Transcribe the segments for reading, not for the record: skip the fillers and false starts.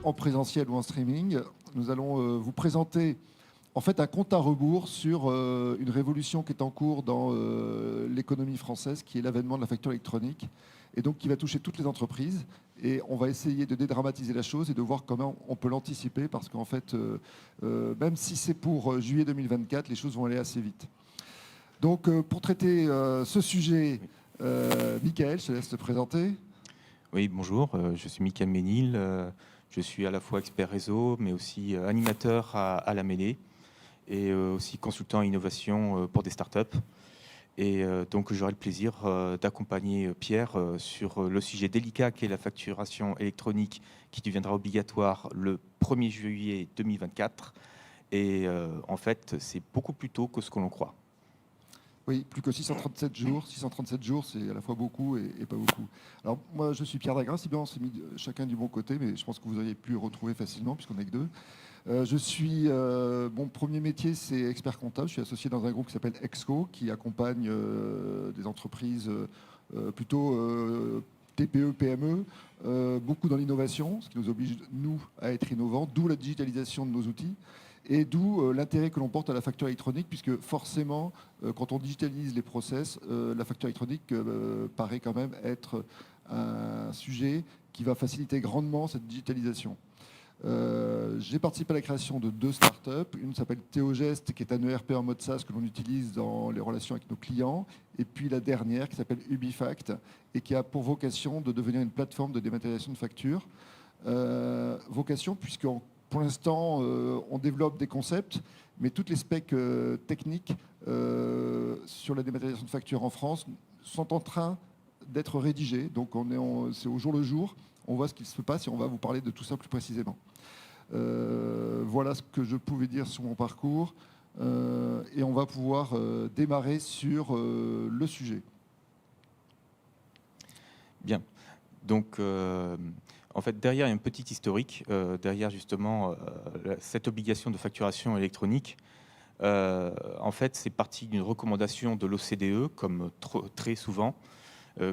en présentiel ou en streaming. Nous allons vous présenter en fait un compte à rebours sur une révolution qui est en cours dans l'économie française, qui est l'avènement de la facture électronique, et donc qui va toucher toutes les entreprises. Et on va essayer de dédramatiser la chose et de voir comment on peut l'anticiper, parce qu'en fait, même si c'est pour juillet 2024, les choses vont aller assez vite. Donc, pour traiter ce sujet, Michael, je te laisse te présenter. Oui, bonjour, je suis Michael Ménil, je suis à la fois expert réseau, mais aussi animateur à la Mêlée, et aussi consultant en innovation pour des startups. Et donc j'aurai le plaisir d'accompagner Pierre sur le sujet délicat qu'est la facturation électronique, qui deviendra obligatoire le 1er juillet 2024. Et en fait, c'est beaucoup plus tôt que ce que l'on croit. Oui, plus que 637 jours. 637 jours, c'est à la fois beaucoup et pas beaucoup. Alors, moi, je suis Pierre Dagrin. Si bien on s'est mis chacun du bon côté, mais je pense que vous auriez pu le retrouver facilement, puisqu'on n'est que deux. Mon premier métier, c'est expert comptable. Je suis associé dans un groupe qui s'appelle Exco, qui accompagne des entreprises plutôt TPE, PME, beaucoup dans l'innovation, ce qui nous oblige, nous, à être innovants, d'où la digitalisation de nos outils. Et d'où l'intérêt que l'on porte à la facture électronique, puisque forcément, quand on digitalise les process, la facture électronique paraît quand même être un sujet qui va faciliter grandement cette digitalisation. J'ai participé à la création de 2 startups. Une s'appelle Théogest, qui est un ERP en mode SaaS que l'on utilise dans les relations avec nos clients. Et puis la dernière, qui s'appelle Ubifact, et qui a pour vocation de devenir une plateforme de dématérialisation de factures. Vocation, puisque pour l'instant, on développe des concepts, mais toutes les specs techniques sur la dématérialisation de factures en France sont en train d'être rédigées. Donc c'est au jour le jour. On voit ce qui se passe et on va vous parler de tout ça plus précisément. Voilà ce que je pouvais dire sur mon parcours. Et on va pouvoir démarrer sur le sujet. Bien. Donc, en fait, derrière, il y a un petit historique. Derrière, justement, cette obligation de facturation électronique, en fait, c'est parti d'une recommandation de l'OCDE, comme très souvent,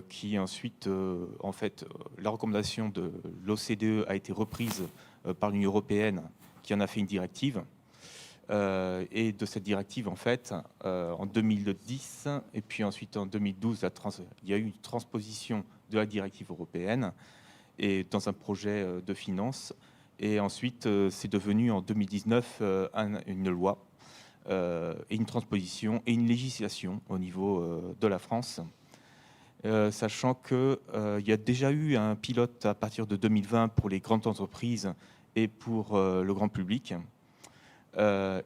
qui ensuite, en fait, la recommandation de l'OCDE a été reprise par l'Union européenne, qui en a fait une directive. Et de cette directive, en fait, en 2010, et puis ensuite en 2012, il y a eu une transposition de la directive européenne et dans un projet de finance. Et ensuite, c'est devenu en 2019 une loi, et une transposition et une législation au niveau de la France. Sachant qu'il y a déjà eu un pilote à partir de 2020 pour les grandes entreprises et pour le grand public.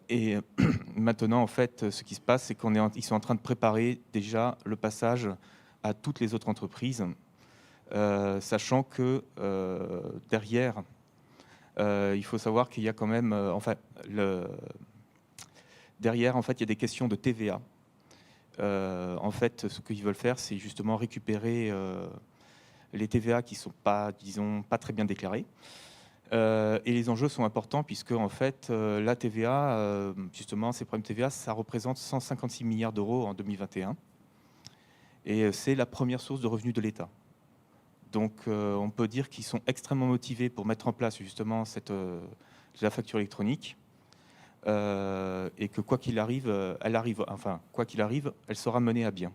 Et maintenant, en fait, ce qui se passe, c'est qu'ils sont en train de préparer déjà le passage à toutes les autres entreprises, sachant que derrière, il faut savoir qu'il y a quand même, derrière, en fait, il y a des questions de TVA. En fait, ce qu'ils veulent faire, c'est justement récupérer les TVA qui ne sont pas, disons, pas très bien déclarés. Et les enjeux sont importants puisque, en fait, la TVA, justement, ces problèmes TVA, ça représente 156 milliards d'euros en 2021. Et c'est la première source de revenus de l'État. Donc, on peut dire qu'ils sont extrêmement motivés pour mettre en place, justement, la facture électronique. Et que quoi qu'il arrive, elle sera menée à bien.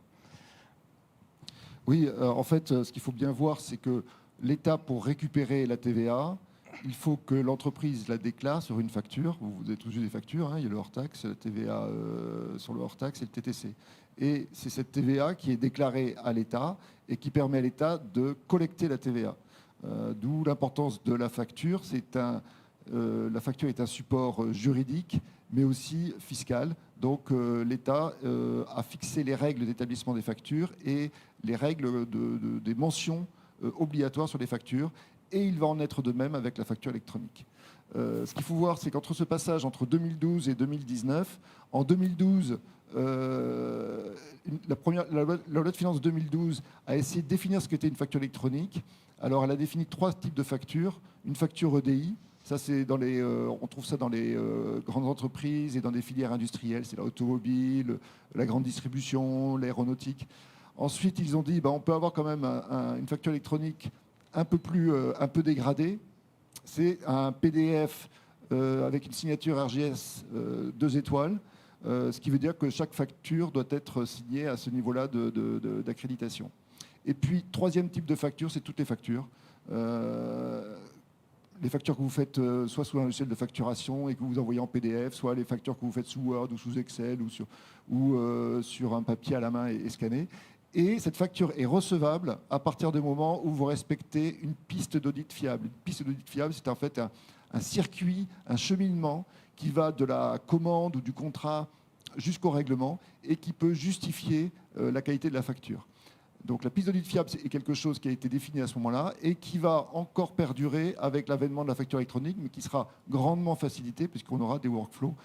Oui, en fait, ce qu'il faut bien voir, c'est que l'État, pour récupérer la TVA, il faut que l'entreprise la déclare sur une facture. Vous avez tous vu des factures, hein, il y a le hors-taxe, la TVA sur le hors-taxe et le TTC. Et c'est cette TVA qui est déclarée à l'État et qui permet à l'État de collecter la TVA. D'où l'importance de la facture. La facture est un support juridique, mais aussi fiscal. Donc l'État a fixé les règles d'établissement des factures et les règles des mentions obligatoires sur les factures. Et il va en être de même avec la facture électronique. Ce qu'il faut voir, c'est qu'entre ce passage entre 2012 et 2019, en 2012, la loi de finances 2012 a essayé de définir ce qu'était une facture électronique. Alors, elle a défini 3 types de factures. Une facture EDI, ça, on trouve ça dans les grandes entreprises et dans des filières industrielles. C'est l'automobile, la grande distribution, l'aéronautique. Ensuite, ils ont dit on peut avoir quand même une facture électronique un peu dégradée. c'est un PDF avec une signature RGS 2 étoiles, ce qui veut dire que chaque facture doit être signée à ce niveau-là d'accréditation. Et puis, troisième type de facture, c'est toutes les factures. Les factures que vous faites soit sous un logiciel de facturation et que vous envoyez en PDF, soit les factures que vous faites sous Word ou sous Excel ou sur un papier à la main et scanné. Et cette facture est recevable à partir du moment où vous respectez une piste d'audit fiable. Une piste d'audit fiable, c'est en fait un circuit, un cheminement qui va de la commande ou du contrat jusqu'au règlement et qui peut justifier la qualité de la facture. Donc la piste d'audit fiable est quelque chose qui a été défini à ce moment-là et qui va encore perdurer avec l'avènement de la facture électronique, mais qui sera grandement facilité puisqu'on aura des workflows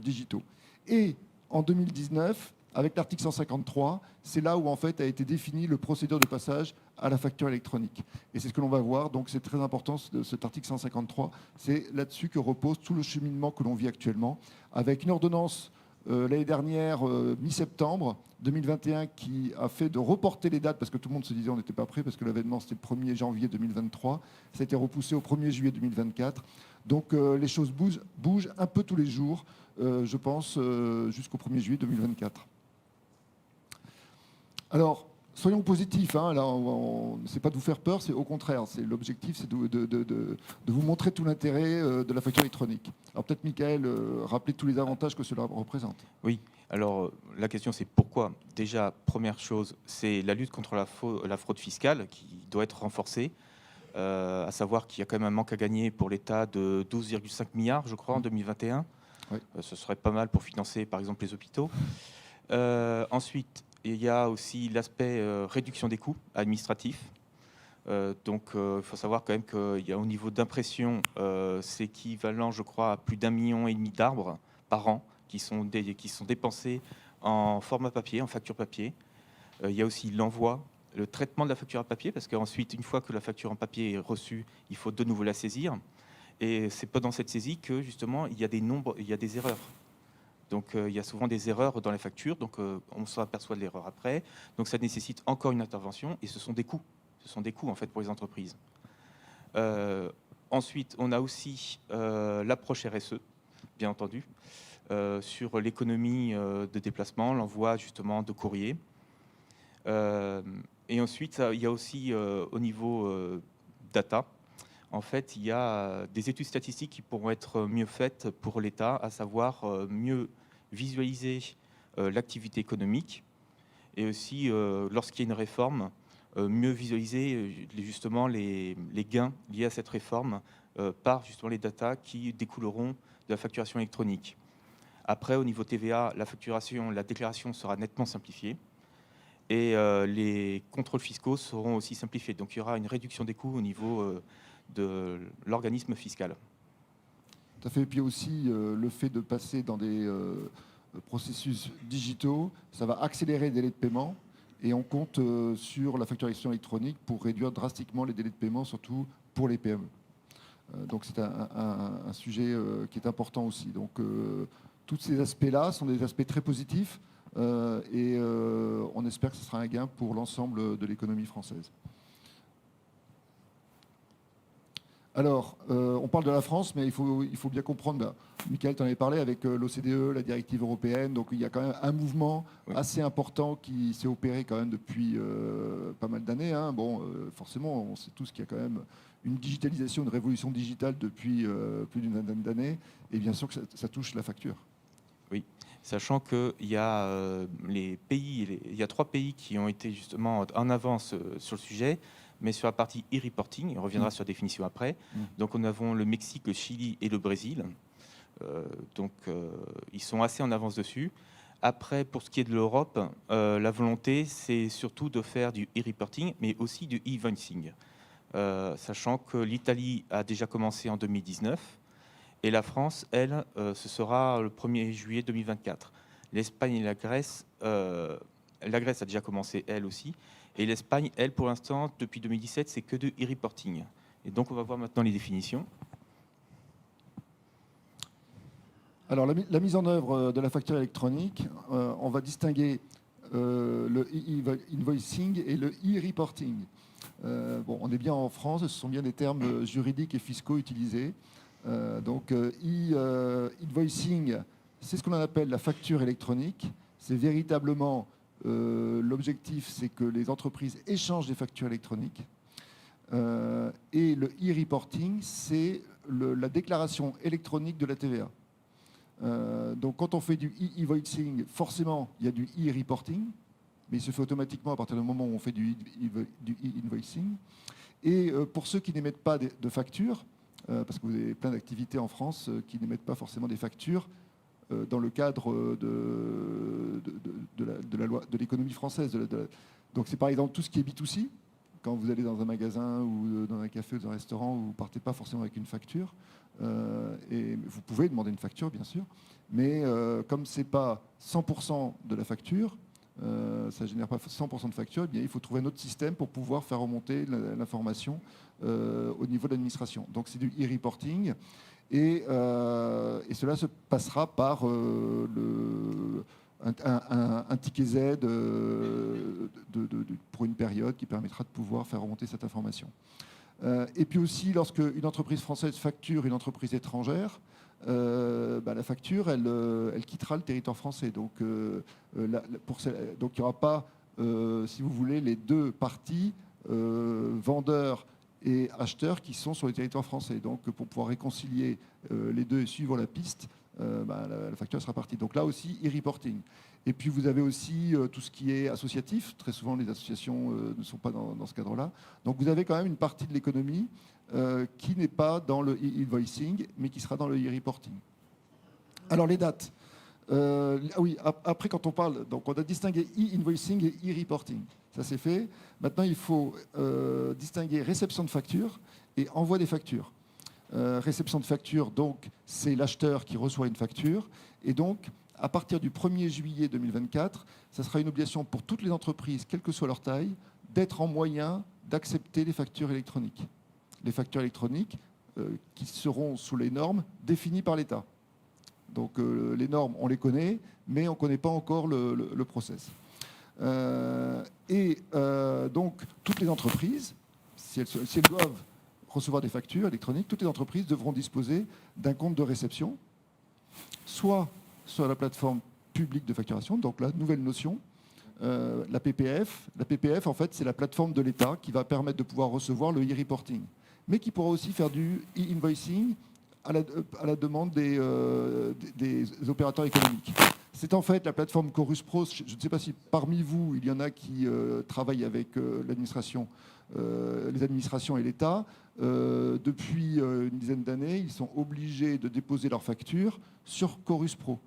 digitaux. Et en 2019, avec l'article 153, c'est là où en fait a été défini le procédure de passage à la facture électronique. Et c'est ce que l'on va voir, donc c'est très important cet article 153, c'est là-dessus que repose tout le cheminement que l'on vit actuellement, avec une ordonnance l'année dernière, mi-septembre 2021, qui a fait de reporter les dates, parce que tout le monde se disait on n'était pas prêt, parce que l'événement c'était le 1er janvier 2023, ça a été repoussé au 1er juillet 2024. Donc les choses bougent un peu tous les jours, je pense, jusqu'au 1er juillet 2024. Alors, soyons positifs, hein. Là, c'est pas de vous faire peur, c'est au contraire. L'objectif, c'est de vous montrer tout l'intérêt de la facture électronique. Alors peut-être, Michael, rappeler tous les avantages que cela représente. Oui, alors la question c'est pourquoi. Déjà, première chose, c'est la lutte contre la fraude fiscale qui doit être renforcée. À savoir qu'il y a quand même un manque à gagner pour l'État de 12,5 milliards, je crois, en 2021. Oui. Ce serait pas mal pour financer, par exemple, les hôpitaux. Ensuite, il y a aussi l'aspect réduction des coûts administratifs. Donc, il faut savoir quand même qu'il y a au niveau d'impression, c'est équivalent, je crois, à plus d'1,5 million d'arbres par an qui sont dépensés en format papier, en facture papier. Il y a aussi l'envoi, le traitement de la facture à papier, parce qu'ensuite, une fois que la facture en papier est reçue, il faut de nouveau la saisir. Et c'est pendant cette saisie que, justement, il y a des erreurs. Donc, il y a souvent des erreurs dans les factures, donc on s'aperçoit de l'erreur après. Donc, ça nécessite encore une intervention et ce sont des coûts. Ce sont des coûts, en fait, pour les entreprises. Ensuite, on a aussi l'approche RSE, bien entendu, sur l'économie de déplacement, l'envoi, justement, de courrier. Et ensuite, il y a aussi, au niveau data, en fait, il y a des études statistiques qui pourront être mieux faites pour l'État, à savoir mieux visualiser l'activité économique et aussi, lorsqu'il y a une réforme, mieux visualiser justement les gains liés à cette réforme par justement les datas qui découleront de la facturation électronique. Après, au niveau TVA, la déclaration sera nettement simplifiée et les contrôles fiscaux seront aussi simplifiés. Donc, il y aura une réduction des coûts au niveau de l'organisme fiscal. Tout à fait. Et puis aussi, le fait de passer dans des processus digitaux, ça va accélérer les délais de paiement. Et on compte sur la facturation électronique pour réduire drastiquement les délais de paiement, surtout pour les PME. Donc c'est un sujet qui est important aussi. Donc tous ces aspects-là sont des aspects très positifs et on espère que ce sera un gain pour l'ensemble de l'économie française. Alors, on parle de la France, mais il faut bien comprendre, Michael t'en avait parlé, avec l'OCDE, la directive européenne, donc il y a quand même un mouvement assez important qui s'est opéré quand même depuis pas mal d'années. Hein. Bon, forcément, on sait tous qu'il y a quand même une digitalisation, une révolution digitale depuis plus d'une vingtaine d'années, et bien sûr que ça touche la facture. Oui, sachant qu'il y a il y a 3 pays qui ont été justement en avance sur le sujet. Mais sur la partie e-reporting, on reviendra sur la définition après. Donc, nous avons le Mexique, le Chili et le Brésil. Ils sont assez en avance dessus. Après, pour ce qui est de l'Europe, la volonté, c'est surtout de faire du e-reporting, mais aussi du e-invoicing. Sachant que l'Italie a déjà commencé en 2019 et la France, elle, ce sera le 1er juillet 2024. L'Espagne et la Grèce a déjà commencé, elle aussi. Et l'Espagne, elle, pour l'instant, depuis 2017, c'est que de e-reporting. Et donc, on va voir maintenant les définitions. Alors, la mise en œuvre de la facture électronique, on va distinguer le e-invoicing et le e-reporting. Bon, on est bien en France, ce sont bien des termes juridiques et fiscaux utilisés. E-invoicing, c'est ce qu'on appelle la facture électronique. C'est véritablement l'objectif, c'est que les entreprises échangent des factures électroniques. Et le e-reporting, c'est la déclaration électronique de la TVA. Donc quand on fait du e-invoicing, forcément, il y a du e-reporting, mais il se fait automatiquement à partir du moment où on fait du e-invoicing. Et pour ceux qui n'émettent pas de factures, parce que vous avez plein d'activités en France qui n'émettent pas forcément des factures, dans le cadre de la loi, de l'économie française. Donc c'est par exemple tout ce qui est B2C. Quand vous allez dans un magasin ou dans un café ou dans un restaurant, vous ne partez pas forcément avec une facture. Et vous pouvez demander une facture, bien sûr. Mais comme ce n'est pas 100% de la facture, ça ne génère pas 100% de facture, eh bien, il faut trouver un autre système pour pouvoir faire remonter l'information au niveau de l'administration. Donc c'est du e-reporting. Et cela se passera par un ticket Z pour une période qui permettra de pouvoir faire remonter cette information. Et puis aussi, lorsque une entreprise française facture une entreprise étrangère, la facture, elle quittera le territoire français. Donc il n'y aura pas, si vous voulez, les deux parties, vendeurs et acheteurs, qui sont sur le territoire français. Donc pour pouvoir réconcilier les deux et suivre la piste, la facture sera partie. Donc là aussi, e-reporting. Et puis vous avez aussi tout ce qui est associatif. Très souvent, les associations ne sont pas dans ce cadre-là. Donc vous avez quand même une partie de l'économie qui n'est pas dans le e-invoicing, mais qui sera dans le e-reporting. Alors les dates. Oui, après quand on parle, donc on a distingué e-invoicing et e-reporting. Ça c'est fait. Maintenant, il faut distinguer réception de facture et envoi des factures. Réception de facture, donc, c'est l'acheteur qui reçoit une facture. Et donc, à partir du 1er juillet 2024, ça sera une obligation pour toutes les entreprises, quelle que soit leur taille, d'être en moyen d'accepter les factures électroniques. Les factures électroniques qui seront sous les normes définies par l'État. Donc, les normes, on les connaît, mais on ne connaît pas encore le process. Donc, toutes les entreprises, si elles doivent recevoir des factures électroniques, toutes les entreprises devront disposer d'un compte de réception, soit sur la plateforme publique de facturation, donc la nouvelle notion, la PPF. La PPF, en fait, c'est la plateforme de l'État qui va permettre de pouvoir recevoir le e-reporting, mais qui pourra aussi faire du e-invoicing à la demande des opérateurs économiques. C'est en fait la plateforme Chorus Pro. Je ne sais pas si parmi vous, il y en a qui travaillent avec l'administration, les administrations et l'État. Depuis une dizaine d'années, ils sont obligés de déposer leurs factures sur Chorus Pro.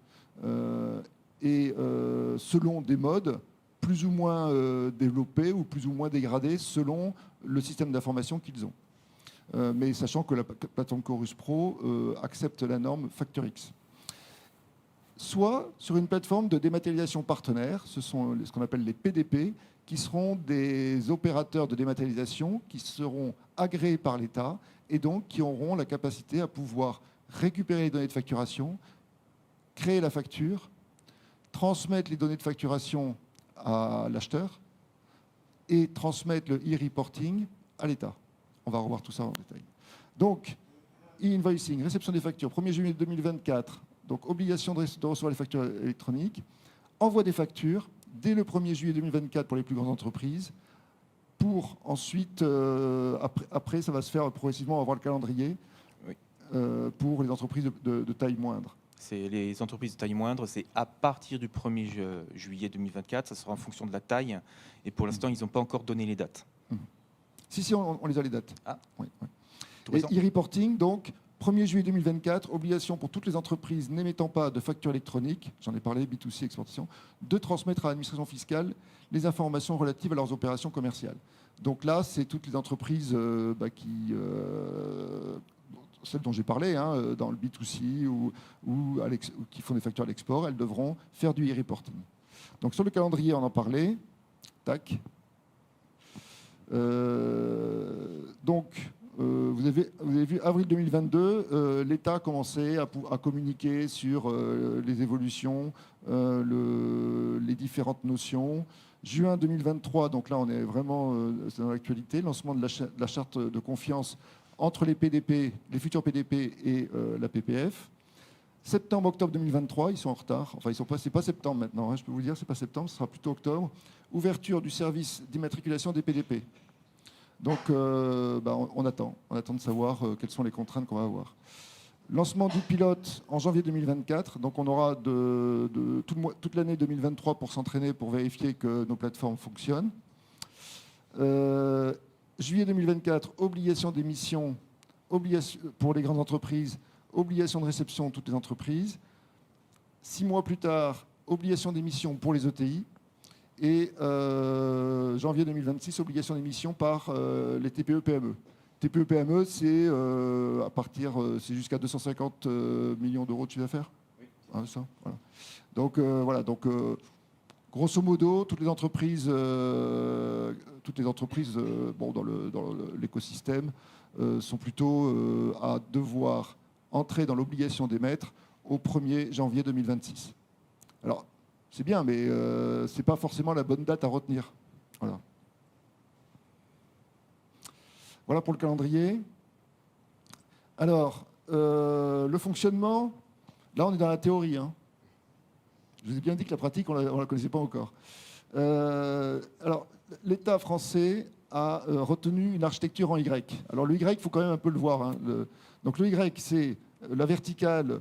Selon des modes plus ou moins développés ou plus ou moins dégradés selon le système d'information qu'ils ont. Mais sachant que la plateforme Chorus Pro accepte la norme FactorX. Soit sur une plateforme de dématérialisation partenaire, ce sont ce qu'on appelle les PDP, qui seront des opérateurs de dématérialisation qui seront agréés par l'État et donc qui auront la capacité à pouvoir récupérer les données de facturation, créer la facture, transmettre les données de facturation à l'acheteur et transmettre le e-reporting à l'État. On va revoir tout ça en détail. Donc, e-invoicing, réception des factures, 1er juillet 2024, donc obligation de recevoir les factures électroniques, envoi des factures dès le 1er juillet 2024 pour les plus grandes entreprises, pour ensuite, après ça va se faire progressivement, on va voir le calendrier, oui, pour les entreprises de taille moindre. C'est les entreprises de taille moindre, c'est à partir du 1er juillet 2024, ça sera en fonction de la taille, et pour l'instant, ils n'ont pas encore donné les dates. Si, on les a les dates. Ah. Oui, oui. Et e-reporting, donc, 1er juillet 2024, obligation pour toutes les entreprises n'émettant pas de facture électronique, j'en ai parlé, B2C, exportation, de transmettre à l'administration fiscale les informations relatives à leurs opérations commerciales. Donc là, c'est toutes les entreprises celles dont j'ai parlé, dans le B2C ou qui font des factures à l'export, elles devront faire du e-reporting. Donc sur le calendrier, on en parlait. Tac. Donc, vous avez vu, avril 2022, l'État a commencé à communiquer sur les évolutions, les différentes notions. Juin 2023, donc là on est vraiment c'est dans l'actualité, lancement de la charte de confiance entre les PDP, les futurs PDP et la PPF. Septembre-octobre 2023, ils sont en retard. Enfin, c'est pas septembre maintenant, hein, je peux vous dire, c'est pas septembre, ce sera plutôt octobre. Ouverture du service d'immatriculation des PDP. Donc, on attend de savoir quelles sont les contraintes qu'on va avoir. Lancement du pilote en janvier 2024. Donc, on aura toute l'année 2023 pour s'entraîner, pour vérifier que nos plateformes fonctionnent. Juillet 2024, obligation d'émission pour les grandes entreprises, obligation de réception de toutes les entreprises. 6 mois plus tard, obligation d'émission pour les ETI. Et janvier 2026, obligation d'émission par les TPE-PME. TPE-PME, c'est c'est jusqu'à 250 millions d'euros de chiffre d'affaires. Oui. Hein, ça, voilà. Donc voilà. Donc grosso modo, toutes les entreprises dans l'écosystème sont plutôt à devoir entrer dans l'obligation d'émettre au 1er janvier 2026. Alors, c'est bien, mais ce n'est pas forcément la bonne date à retenir. Voilà. Voilà pour le calendrier. Alors, le fonctionnement, là on est dans la théorie. Hein. Je vous ai bien dit que la pratique, on ne la connaissait pas encore. Alors, l'État français a retenu une architecture en Y. Alors le Y, il faut quand même un peu le voir. Hein. Donc le Y, c'est la verticale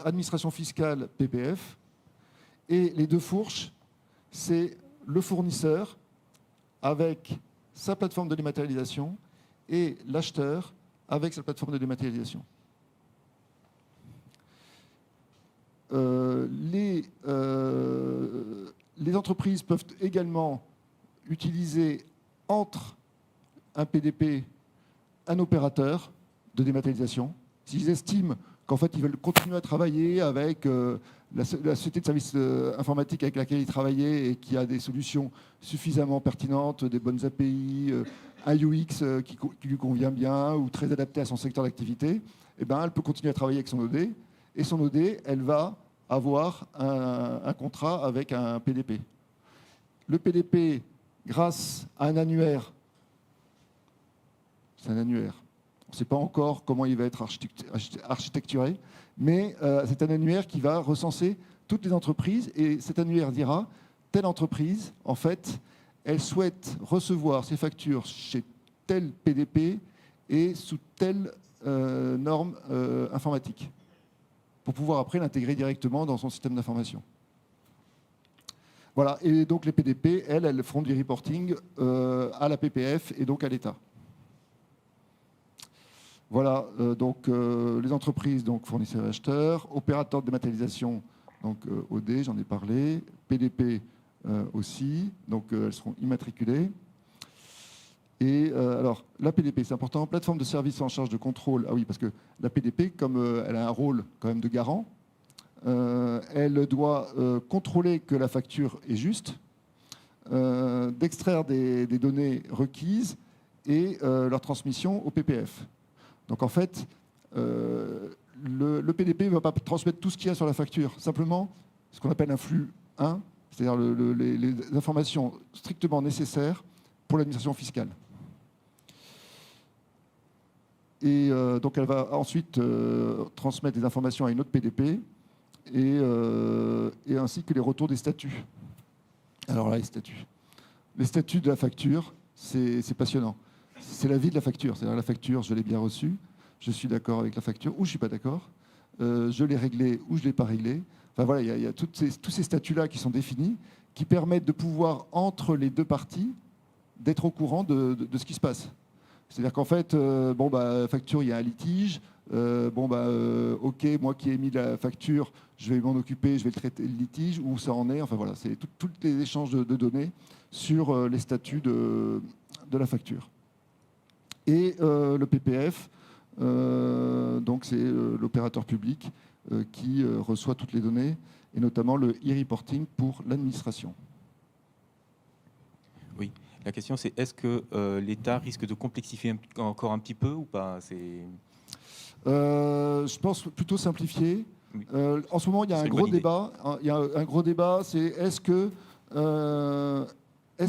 administration fiscale PPF. Et les deux fourches, c'est le fournisseur avec sa plateforme de dématérialisation et l'acheteur avec sa plateforme de dématérialisation. Les entreprises peuvent également utiliser entre un PDP un opérateur de dématérialisation. S'ils estiment qu'en fait, ils veulent continuer à travailler avec la société de services informatiques avec laquelle ils travaillaient et qui a des solutions suffisamment pertinentes, des bonnes API, un UX qui lui convient bien ou très adapté à son secteur d'activité, eh ben, elle peut continuer à travailler avec son OD. Et son OD, elle va avoir un contrat avec un PDP. Le PDP, grâce à un annuaire, c'est un annuaire. On ne sait pas encore comment il va être architecturé, mais c'est un annuaire qui va recenser toutes les entreprises et cet annuaire dira telle entreprise, en fait, elle souhaite recevoir ses factures chez tel PDP et sous telle norme informatique pour pouvoir après l'intégrer directement dans son système d'information. Voilà, et donc les PDP, elles feront du reporting à la PPF et donc à l'État. Voilà, donc les entreprises, donc fournisseurs et acheteurs, opérateurs de dématérialisation, donc OD, j'en ai parlé, PDP aussi, donc elles seront immatriculées. Et alors, la PDP, c'est important, plateforme de services en charge de contrôle. Ah oui, parce que la PDP, comme elle a un rôle quand même de garant, elle doit contrôler que la facture est juste, d'extraire des données requises et leur transmission au PPF. Donc en fait, le PDP ne va pas transmettre tout ce qu'il y a sur la facture, simplement ce qu'on appelle un flux 1, c'est-à-dire les informations strictement nécessaires pour l'administration fiscale. Et donc elle va ensuite transmettre des informations à une autre PDP et ainsi que les retours des statuts. Alors là, les statuts. Les statuts de la facture, c'est passionnant. C'est la vie de la facture. C'est-à-dire la facture, je l'ai bien reçue, je suis d'accord avec la facture ou je ne suis pas d'accord, je l'ai réglée ou je ne l'ai pas réglée. Enfin voilà, il y a tous ces statuts-là qui sont définis, qui permettent de pouvoir, entre les deux parties, d'être au courant de ce qui se passe. C'est-à-dire qu'en fait, facture, il y a un litige. Ok, moi qui ai mis la facture, je vais m'en occuper, je vais traiter le litige, où ça en est. Enfin voilà, c'est tous les échanges de données sur les statuts de la facture. Et le PPF, donc c'est l'opérateur public qui reçoit toutes les données, et notamment le e-reporting pour l'administration. Oui. La question, c'est est-ce que l'État risque de complexifier encore un petit peu ou pas? Je pense plutôt simplifier. Oui. En ce moment, il y a C'est un une gros bonne idée. débat. Il y a un gros débat, c'est est-ce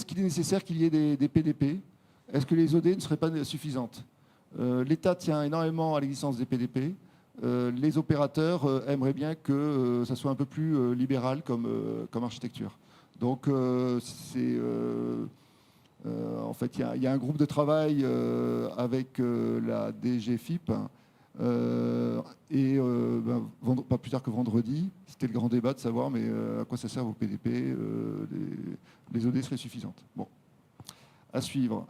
qu'il est nécessaire qu'il y ait des PDP? Est-ce que les OD ne seraient pas suffisantes? L'État tient énormément à l'existence des PDP. Les opérateurs aimeraient bien que ça soit un peu plus libéral comme architecture. Donc, en fait, il y a un groupe de travail avec la DGFIP. Pas plus tard que vendredi, c'était le grand débat de savoir mais à quoi ça sert vos PDP, les OD seraient suffisantes. Bon, à suivre.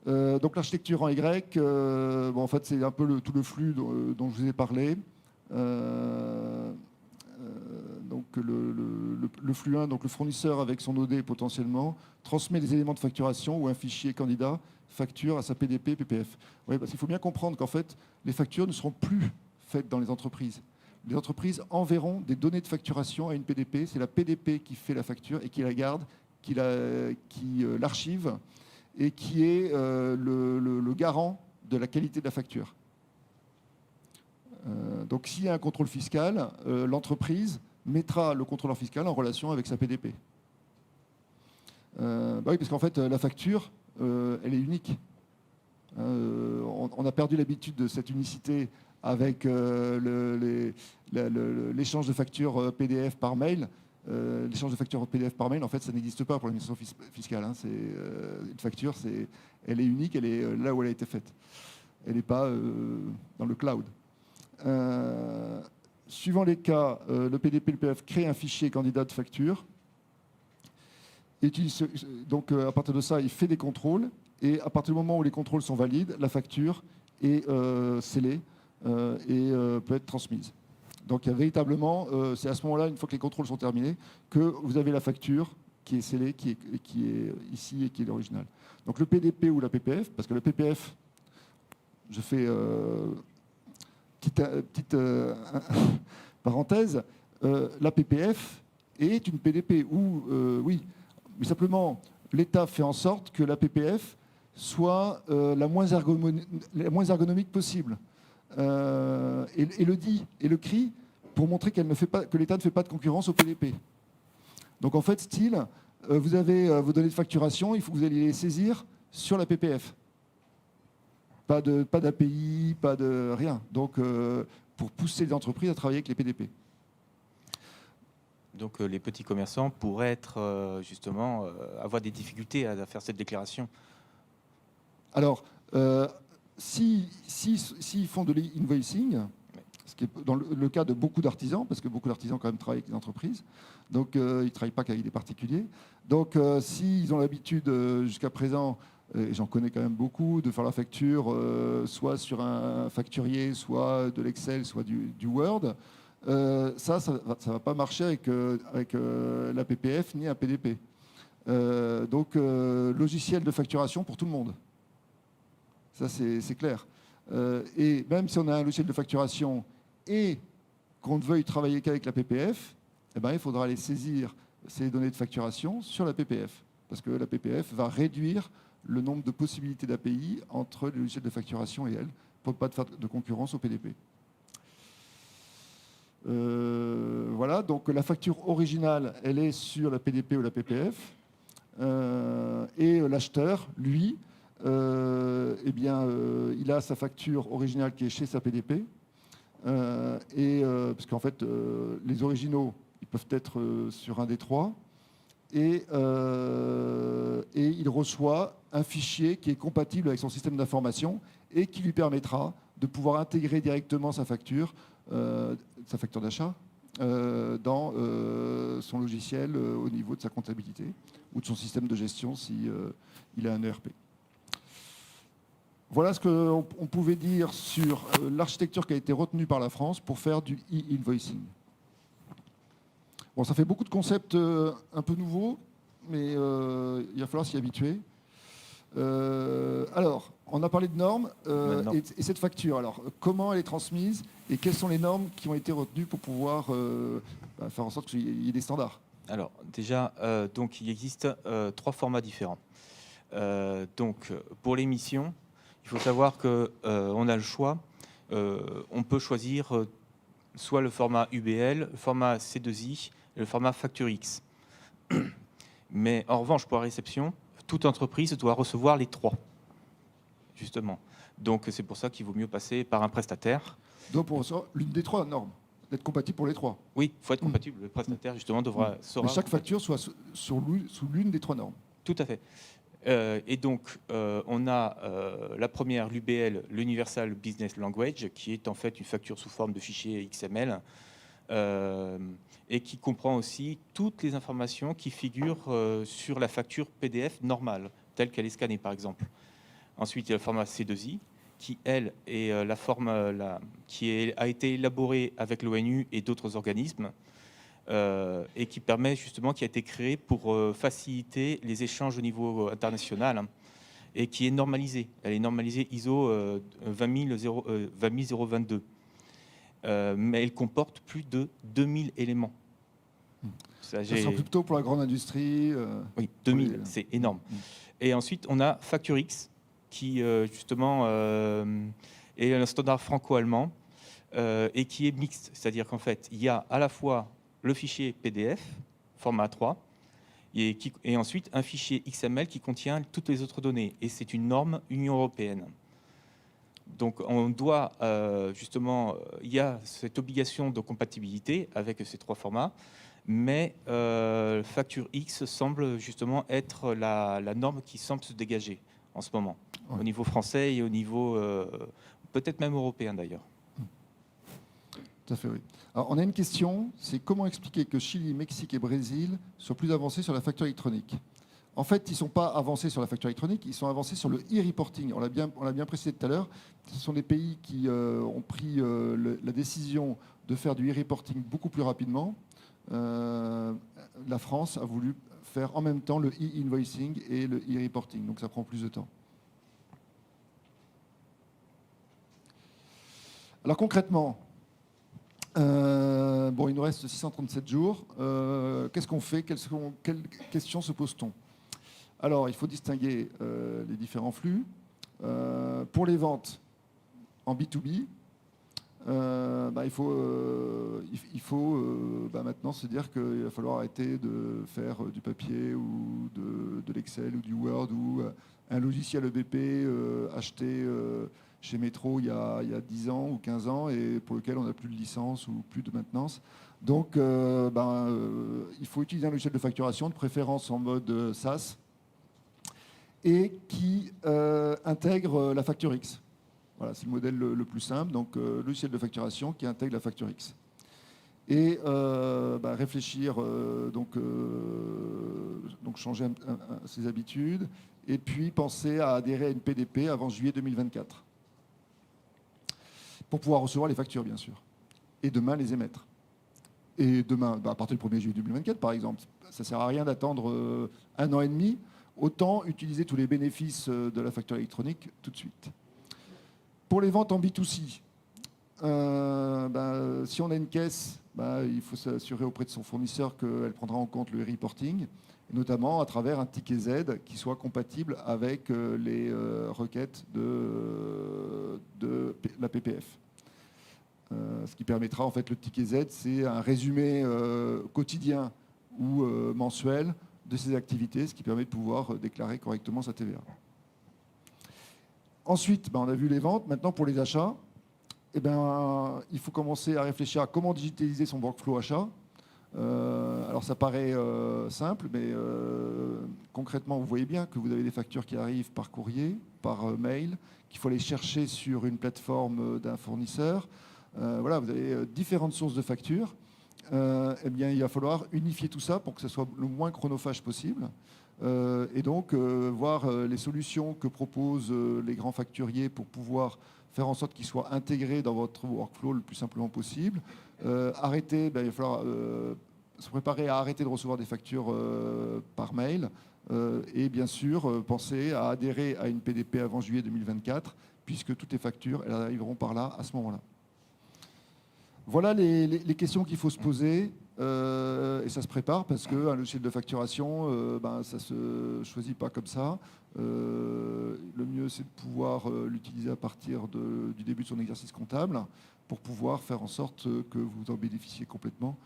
Donc l'architecture en Y, en fait c'est un peu tout le flux dont je vous ai parlé. Donc le flux 1, donc le fournisseur avec son OD potentiellement, transmet des éléments de facturation ou un fichier candidat facture à sa PDP, PPF. Oui, parce qu'il faut bien comprendre qu'en fait, les factures ne seront plus faites dans les entreprises. Les entreprises enverront des données de facturation à une PDP. C'est la PDP qui fait la facture et qui la garde, qui l'archive et qui est le garant de la qualité de la facture. Donc s'il y a un contrôle fiscal, l'entreprise mettra le contrôleur fiscal en relation avec sa PDP. Oui, parce qu'en fait, la facture, elle est unique. On a perdu l'habitude de cette unicité avec l'échange de factures PDF par mail. L'échange de factures PDF par mail, en fait, ça n'existe pas pour l'administration fiscale. Une facture, elle est unique, elle est là où elle a été faite. Elle n'est pas dans le cloud. Suivant les cas, le PDP, le PF crée un fichier candidat de facture. Donc, à partir de ça, il fait des contrôles. Et à partir du moment où les contrôles sont valides, la facture est scellée et peut être transmise. Donc, il y a véritablement, c'est à ce moment-là, une fois que les contrôles sont terminés, que vous avez la facture qui est scellée, qui est ici et qui est l'original. Donc, le PDP ou la PPF, parce que le PPF, je fais petite parenthèse, la PPF est une PDP où, oui, mais simplement, l'État fait en sorte que la PPF soit la moins ergonomique possible. Et le dit et le crie pour montrer que l'État ne fait pas de concurrence au PDP. Donc en fait, style, vous avez vos données de facturation, il faut que vous alliez les saisir sur la PPF. Pas d'API, pas de rien. Donc pour pousser les entreprises à travailler avec les PDP. Donc les petits commerçants pourraient justement avoir des difficultés à faire cette déclaration. Alors, s'ils font de l'e-invoicing, ce qui est dans le cas de beaucoup d'artisans, parce que beaucoup d'artisans quand même travaillent avec les entreprises, donc ils ne travaillent pas qu'avec des particuliers. Donc s'ils ont l'habitude jusqu'à présent, et j'en connais quand même beaucoup, de faire la facture soit sur un facturier, soit de l'Excel, soit du Word, ça ne va pas marcher avec la PPF ni un PDP. Donc logiciel de facturation pour tout le monde. Ça, c'est clair. Et même si on a un logiciel de facturation et qu'on ne veuille travailler qu'avec la PPF, eh ben, il faudra aller saisir ces données de facturation sur la PPF. Parce que la PPF va réduire le nombre de possibilités d'API entre les logiciels de facturation et elle, pour ne pas faire de concurrence au PDP. Voilà, donc la facture originale, elle est sur la PDP ou la PPF. Et l'acheteur, lui, il a sa facture originale qui est chez sa PDP. Parce qu'en fait, les originaux, ils peuvent être sur un des trois. Et il reçoit un fichier qui est compatible avec son système d'information et qui lui permettra de pouvoir intégrer directement sa facture d'achat dans son logiciel au niveau de sa comptabilité ou de son système de gestion si il a un ERP. Voilà ce qu'on pouvait dire sur l'architecture qui a été retenue par la France pour faire du e-invoicing. Bon, ça fait beaucoup de concepts un peu nouveaux, mais il va falloir s'y habituer. Alors, on a parlé de normes et cette facture. Alors, comment elle est transmise et quelles sont les normes qui ont été retenues pour pouvoir faire en sorte qu'il y ait des standards? Alors déjà, donc il existe 3 formats différents. Donc pour l'émission, il faut savoir que on a le choix. On peut choisir soit le format UBL, le format C2I et le format FactureX. Mais en revanche, pour la réception, toute entreprise doit recevoir les 3, justement. Donc c'est pour ça qu'il vaut mieux passer par un prestataire. Donc pour ça, l'une des 3 normes, d'être compatible pour les 3. Oui, il faut être compatible. Le prestataire, justement, sera... Mais chaque facture soit sous l'une des 3 normes. Tout à fait. Et donc, on a la première, l'UBL, l'Universal Business Language, qui est en fait une facture sous forme de fichier XML et qui comprend aussi toutes les informations qui figurent sur la facture PDF normale, telle qu'elle est scannée, par exemple. Ensuite, il y a le format C2I, qui, elle, est la forme a été élaborée avec l'ONU et d'autres organismes, et qui permet justement, qui a été créé pour faciliter les échanges au niveau international, hein, et qui est normalisée. Elle est normalisée ISO 20022. Mais elle comporte plus de 2000 éléments. Ça sera plutôt pour la grande industrie. Oui, 2000, c'est énorme. Et ensuite, on a FactureX, qui justement est un standard franco-allemand et qui est mixte. C'est-à-dire qu'en fait, il y a à la fois le fichier PDF, format A3, et ensuite un fichier XML qui contient toutes les autres données. Et c'est une norme Union européenne. Donc on doit justement, il y a cette obligation de compatibilité avec ces 3 formats, mais FactureX semble justement être la norme qui semble se dégager en ce moment, au niveau français et au niveau peut-être même européen d'ailleurs. Tout à fait, oui. Alors, on a une question, c'est comment expliquer que Chili, Mexique et Brésil soient plus avancés sur la facture électronique? En fait, ils ne sont pas avancés sur la facture électronique, ils sont avancés sur le e-reporting. On l'a bien précisé tout à l'heure, ce sont des pays qui ont pris la décision de faire du e-reporting beaucoup plus rapidement. La France a voulu faire en même temps le e-invoicing et le e-reporting, donc ça prend plus de temps. Alors concrètement, bon, il nous reste 637 jours. Qu'est-ce qu'on fait? Quelles questions se pose-t-on? Alors, il faut distinguer les différents flux. Pour les ventes en B2B, il faut maintenant se dire qu'il va falloir arrêter de faire du papier ou de l'Excel ou du Word ou un logiciel EBP acheté chez Metro il y a 10 ans ou 15 ans et pour lequel on n'a plus de licence ou plus de maintenance. Donc, il faut utiliser un logiciel de facturation, de préférence en mode SaaS, et qui intègre la facture X. Voilà, c'est le modèle le plus simple. Donc, logiciel de facturation qui intègre la facture X. Et réfléchir, donc changer ses habitudes, et puis penser à adhérer à une PDP avant juillet 2024. Pour pouvoir recevoir les factures, bien sûr. Et demain, les émettre. Et demain, à partir du 1er juillet 2024, par exemple, ça ne sert à rien d'attendre 1 an et demi. Autant utiliser tous les bénéfices de la facture électronique tout de suite. Pour les ventes en B2C, si on a une caisse, il faut s'assurer auprès de son fournisseur qu'elle prendra en compte le reporting, notamment à travers un ticket Z qui soit compatible avec les requêtes de la PPF. Ce qui permettra, en fait, le ticket Z, c'est un résumé quotidien ou mensuel de ses activités, ce qui permet de pouvoir déclarer correctement sa TVA. Ensuite, on a vu les ventes. Maintenant, pour les achats, il faut commencer à réfléchir à comment digitaliser son workflow achat. Alors, ça paraît simple, mais concrètement, vous voyez bien que vous avez des factures qui arrivent par courrier, par mail, qu'il faut aller chercher sur une plateforme d'un fournisseur. Voilà, vous avez différentes sources de factures. Il va falloir unifier tout ça pour que ce soit le moins chronophage possible. Et donc, voir les solutions que proposent les grands facturiers pour pouvoir faire en sorte qu'ils soient intégrés dans votre workflow le plus simplement possible. Il va falloir se préparer à arrêter de recevoir des factures par mail. Et bien sûr, penser à adhérer à une PDP avant juillet 2024, puisque toutes les factures elles arriveront par là à ce moment-là. Voilà les questions qu'il faut se poser et ça se prépare parce qu'un logiciel de facturation, ça ne se choisit pas comme ça. Le mieux, c'est de pouvoir l'utiliser à partir du début de son exercice comptable pour pouvoir faire en sorte que vous en bénéficiez complètement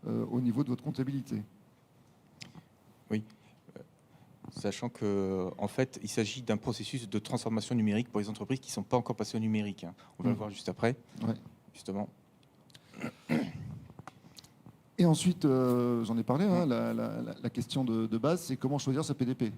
au niveau de votre comptabilité. Oui, sachant qu'en fait, il s'agit d'un processus de transformation numérique pour les entreprises qui ne sont pas encore passées au numérique. On va le voir juste après, justement. Et ensuite, j'en ai parlé, la question de base, c'est comment choisir sa PDP.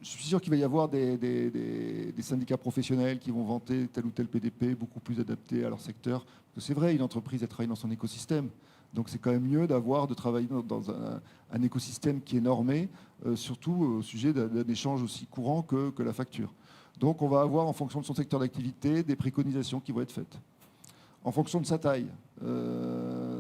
Je suis sûr qu'il va y avoir des syndicats professionnels qui vont vanter tel ou tel PDP beaucoup plus adapté à leur secteur. Parce que c'est vrai, une entreprise, elle travaille dans son écosystème. Donc c'est quand même mieux de travailler dans un écosystème qui est normé, surtout au sujet d'un échange aussi courant que la facture. Donc on va avoir, en fonction de son secteur d'activité, des préconisations qui vont être faites. En fonction de sa taille,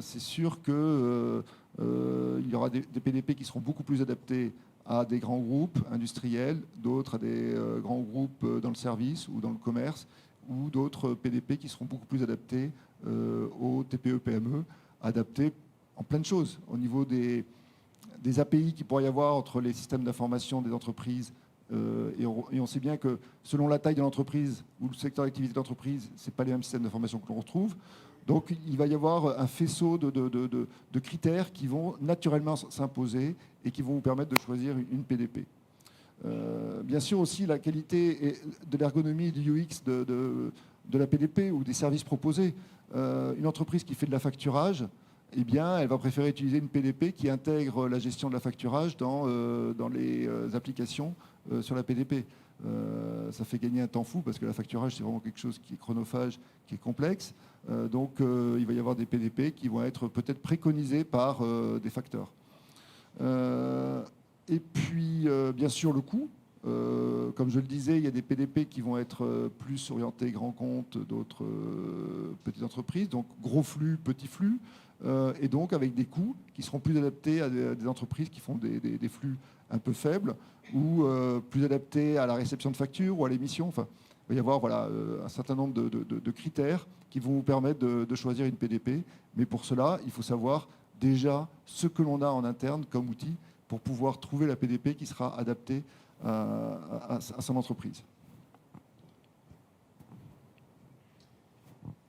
c'est sûr qu'il y aura des PDP qui seront beaucoup plus adaptés à des grands groupes industriels, d'autres à des grands groupes dans le service ou dans le commerce, ou d'autres PDP qui seront beaucoup plus adaptés aux TPE-PME, adaptés en plein de choses, au niveau des API qu'il pourrait y avoir entre les systèmes d'information des entreprises. Et on sait bien que selon la taille de l'entreprise ou le secteur d'activité de l'entreprise, ce n'est pas les mêmes systèmes d'information que l'on retrouve. Donc il va y avoir un faisceau de critères qui vont naturellement s'imposer et qui vont vous permettre de choisir une PDP. Bien sûr aussi la qualité de l'ergonomie et du UX de la PDP ou des services proposés. Une entreprise qui fait de la facturage, eh bien, elle va préférer utiliser une PDP qui intègre la gestion de la facturage dans les applications sur la PDP. Ça fait gagner un temps fou parce que la facturage, c'est vraiment quelque chose qui est chronophage, qui est complexe. Donc, il va y avoir des PDP qui vont être peut-être préconisés par des facteurs. Et puis, bien sûr, le coût. Comme je le disais, il y a des PDP qui vont être plus orientés grands comptes, d'autres petites entreprises. Donc, gros flux, petits flux. Et donc avec des coûts qui seront plus adaptés à des entreprises qui font des flux un peu faibles ou plus adaptés à la réception de factures ou à l'émission. Enfin, il va y avoir un certain nombre de critères qui vont vous permettre de choisir une PDP. Mais pour cela, il faut savoir déjà ce que l'on a en interne comme outil pour pouvoir trouver la PDP qui sera adaptée à son entreprise.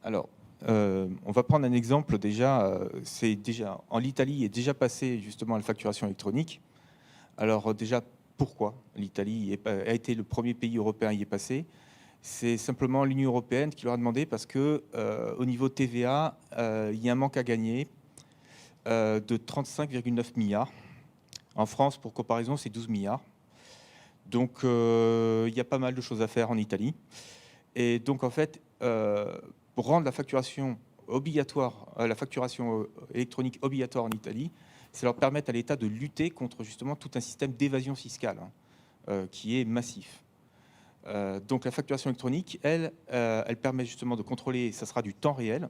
Alors, on va prendre un exemple déjà. En l'Italie est déjà passé justement à la facturation électronique. Alors déjà, pourquoi l'Italie a été le premier pays européen à y est passé? C'est simplement l'Union européenne qui leur a demandé parce que au niveau TVA, il y a un manque à gagner de 35,9 milliards. En France, pour comparaison, c'est 12 milliards. Donc, il y a pas mal de choses à faire en Italie. Et donc, en fait, pour rendre la facturation obligatoire, la facturation électronique obligatoire en Italie, ça leur permet à l'État de lutter contre justement tout un système d'évasion fiscale qui est massif. Donc la facturation électronique, elle permet justement de contrôler, ça sera du temps réel,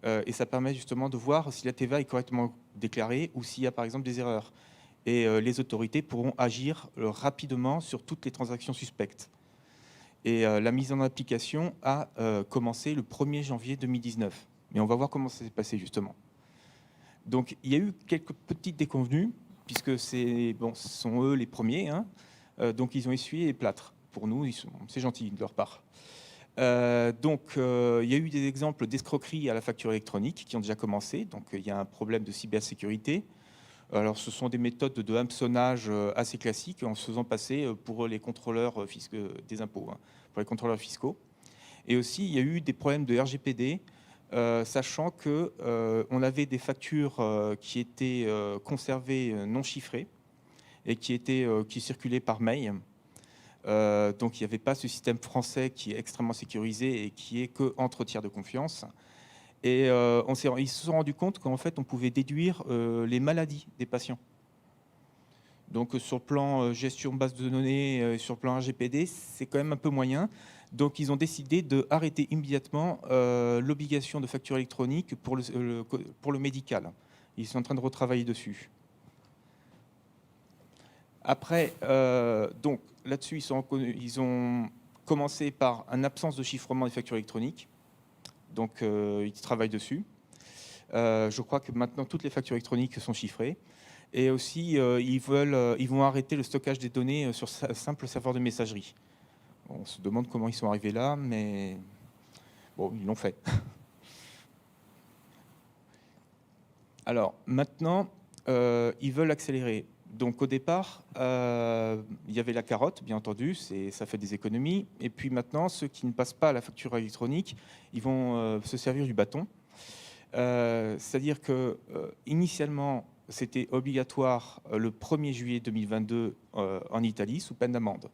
et ça permet justement de voir si la TVA est correctement déclarée ou s'il y a par exemple des erreurs. Et les autorités pourront agir rapidement sur toutes les transactions suspectes. Et la mise en application a commencé le 1er janvier 2019. Mais on va voir comment ça s'est passé justement. Donc il y a eu quelques petites déconvenues, puisque ce sont eux les premiers. Donc ils ont essuyé les plâtres. Pour nous, c'est gentil de leur part. Il y a eu des exemples d'escroquerie à la facture électronique qui ont déjà commencé. Donc il y a un problème de cybersécurité. Alors, ce sont des méthodes de hameçonnage assez classiques en se faisant passer pour les contrôleurs fiscaux des impôts, pour les contrôleurs fiscaux. Et aussi, il y a eu des problèmes de RGPD, sachant qu'on avait des factures qui étaient conservées non chiffrées et qui circulaient par mail. Donc, il n'y avait pas ce système français qui est extrêmement sécurisé et qui est qu'entre tiers de confiance. Et ils se sont rendus compte qu'en fait, on pouvait déduire les maladies des patients. Donc, sur le plan gestion de base de données, sur le plan RGPD, c'est quand même un peu moyen. Donc, ils ont décidé d'arrêter immédiatement l'obligation de facture électronique pour le médical. Ils sont en train de retravailler dessus. Après, donc là-dessus, ils ont commencé par une absence de chiffrement des factures électroniques. donc ils travaillent dessus. Je crois que maintenant, toutes les factures électroniques sont chiffrées. Et aussi, ils vont arrêter le stockage des données sur simple serveur de messagerie. On se demande comment ils sont arrivés là, mais bon, ils l'ont fait. Alors, maintenant, ils veulent accélérer. Donc, au départ, il y avait la carotte, bien entendu, ça fait des économies. Et puis maintenant, ceux qui ne passent pas à la facture électronique, ils vont se servir du bâton. C'est-à-dire que initialement, c'était obligatoire le 1er juillet 2022 en Italie, sous peine d'amende.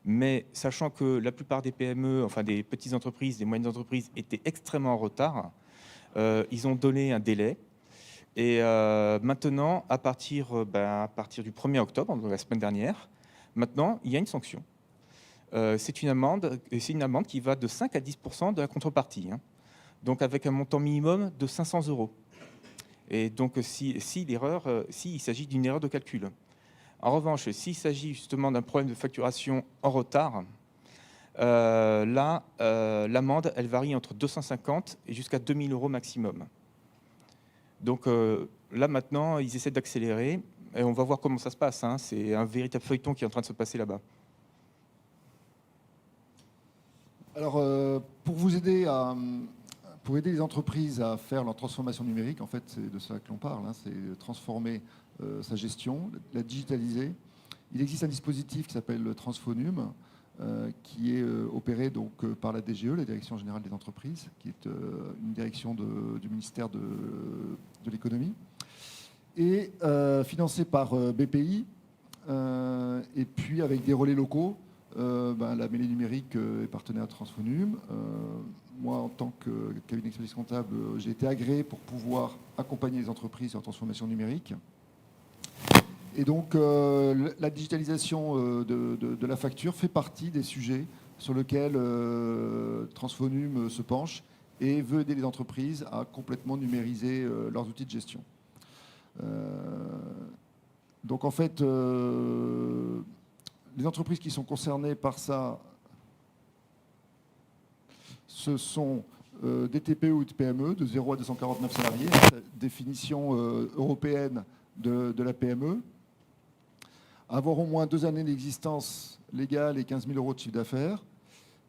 Mais sachant que la plupart des PME, enfin des petites entreprises, des moyennes entreprises, étaient extrêmement en retard, ils ont donné un délai. Et maintenant, à partir du 1er octobre, donc la semaine dernière, maintenant, il y a une sanction. C'est une amende qui va de 5 à 10% de la contrepartie, hein. Donc avec un montant minimum de 500 €. Et donc s'il s'agit d'une erreur de calcul. En revanche, s'il s'agit justement d'un problème de facturation en retard, là, l'amende, elle varie entre 250 et jusqu'à 2 000 € maximum. Donc là, maintenant, ils essaient d'accélérer et on va voir comment ça se passe, hein. C'est un véritable feuilleton qui est en train de se passer là-bas. Alors, pour aider les entreprises à faire leur transformation numérique, en fait, c'est de ça que l'on parle, hein, c'est transformer sa gestion, la digitaliser. Il existe un dispositif qui s'appelle Transfonum, qui est opéré donc, par la DGE, la Direction Générale des Entreprises, qui est une direction du ministère de l'économie, et financé par BPI, et puis avec des relais locaux. La mêlée numérique est partenaire de Transfonum. Moi, en tant que cabinet d'expertise comptable, j'ai été agréé pour pouvoir accompagner les entreprises sur la transformation numérique. Et donc, la digitalisation de la facture fait partie des sujets sur lesquels Transfonum se penche et veut aider les entreprises à complètement numériser leurs outils de gestion. Donc, en fait, les entreprises qui sont concernées par ça, ce sont des TPE ou de PME de 0 à 249 salariés, la définition européenne de la PME. Avoir au moins 2 années d'existence légale et 15 000 € de chiffre d'affaires,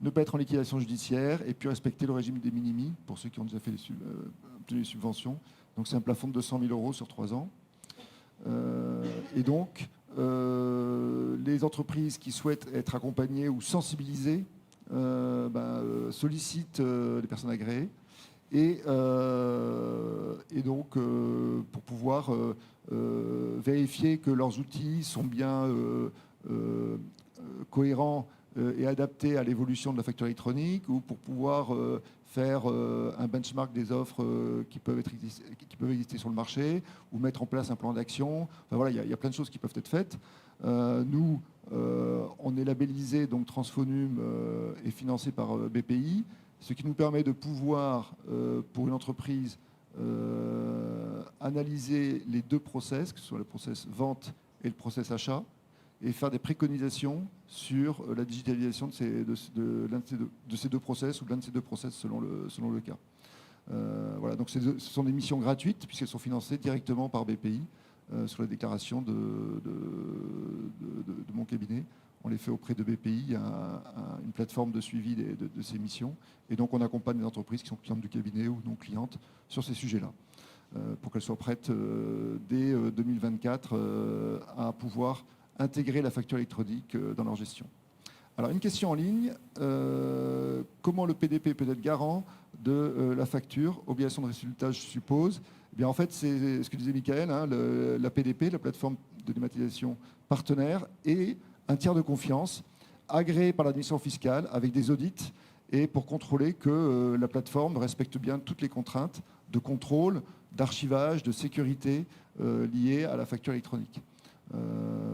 ne pas être en liquidation judiciaire et puis respecter le régime des minimis pour ceux qui ont déjà fait obtenu les subventions. Donc c'est un plafond de 200 000 € sur 3 ans. Et donc, les entreprises qui souhaitent être accompagnées ou sensibilisées sollicitent les personnes agréées. Et donc, pour pouvoir vérifier que leurs outils sont bien cohérents et adaptés à l'évolution de la facture électronique, ou pour pouvoir faire un benchmark des offres qui peuvent exister sur le marché, ou mettre en place un plan d'action. Enfin, voilà, il y a plein de choses qui peuvent être faites. Nous, on est labellisé, donc Transfonum est financé par BPI, ce qui nous permet de pouvoir, pour une entreprise, analyser les 2 process, que ce soit le process vente et le process achat, et faire des préconisations sur la digitalisation de ces 2 process ou de l'un de ces 2 process selon le cas. Voilà, donc ce sont des missions gratuites puisqu'elles sont financées directement par BPI sur la déclaration de mon cabinet. On les fait auprès de BPI, il y a une plateforme de suivi de ces missions. Et donc on accompagne les entreprises qui sont clientes du cabinet ou non clientes sur ces sujets-là, pour qu'elles soient prêtes dès 2024 à pouvoir intégrer la facture électronique dans leur gestion. Alors une question en ligne, comment le PDP peut être garant de la facture, obligation de résultat je suppose. Eh bien, en fait, c'est ce que disait Michael, hein, la PDP, la plateforme de dématérialisation partenaire, et un tiers de confiance agréé par l'administration fiscale avec des audits et pour contrôler que la plateforme respecte bien toutes les contraintes de contrôle, d'archivage, de sécurité liées à la facture électronique.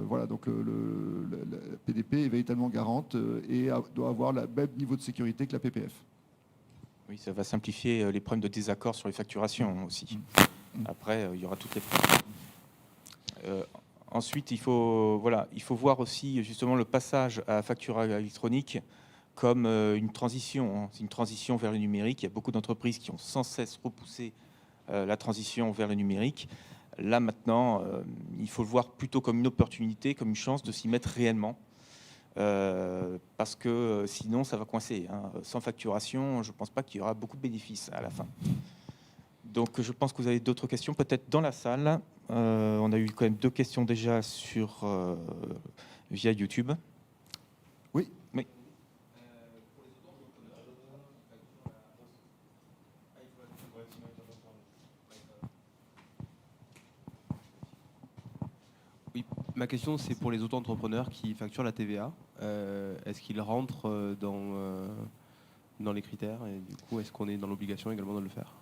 Voilà, donc la PDP est véritablement garante et doit avoir le même niveau de sécurité que la PPF. Oui, ça va simplifier les problèmes de désaccord sur les facturations aussi. Après, il y aura toutes les ensuite, il faut voir aussi justement le passage à la facture électronique comme une transition. C'est une transition vers le numérique. Il y a beaucoup d'entreprises qui ont sans cesse repoussé la transition vers le numérique. Là, maintenant, il faut le voir plutôt comme une opportunité, comme une chance de s'y mettre réellement. Parce que sinon, ça va coincer. Sans facturation, je ne pense pas qu'il y aura beaucoup de bénéfices à la fin. Donc, je pense que vous avez d'autres questions, peut-être dans la salle. On a eu quand même 2 questions déjà via YouTube. Oui. Oui. Oui, ma question c'est pour les auto-entrepreneurs qui facturent la TVA. Est-ce qu'ils rentrent dans les critères et du coup est-ce qu'on est dans l'obligation également de le faire?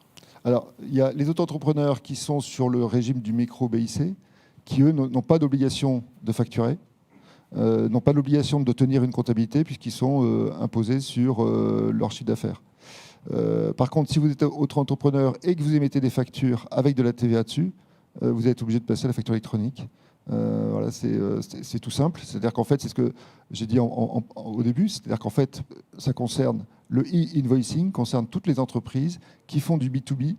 Alors, il y a les auto-entrepreneurs qui sont sur le régime du micro-BIC, qui, eux, n'ont pas d'obligation de facturer, n'ont pas l'obligation de tenir une comptabilité, puisqu'ils sont imposés sur leur chiffre d'affaires. Par contre, si vous êtes auto-entrepreneur et que vous émettez des factures avec de la TVA dessus, vous êtes obligé de passer à la facture électronique. Voilà, c'est tout simple. C'est-à-dire qu'en fait, c'est ce que j'ai dit au début, c'est-à-dire qu'en fait, ça concerne le e-invoicing, concerne toutes les entreprises qui font du B2B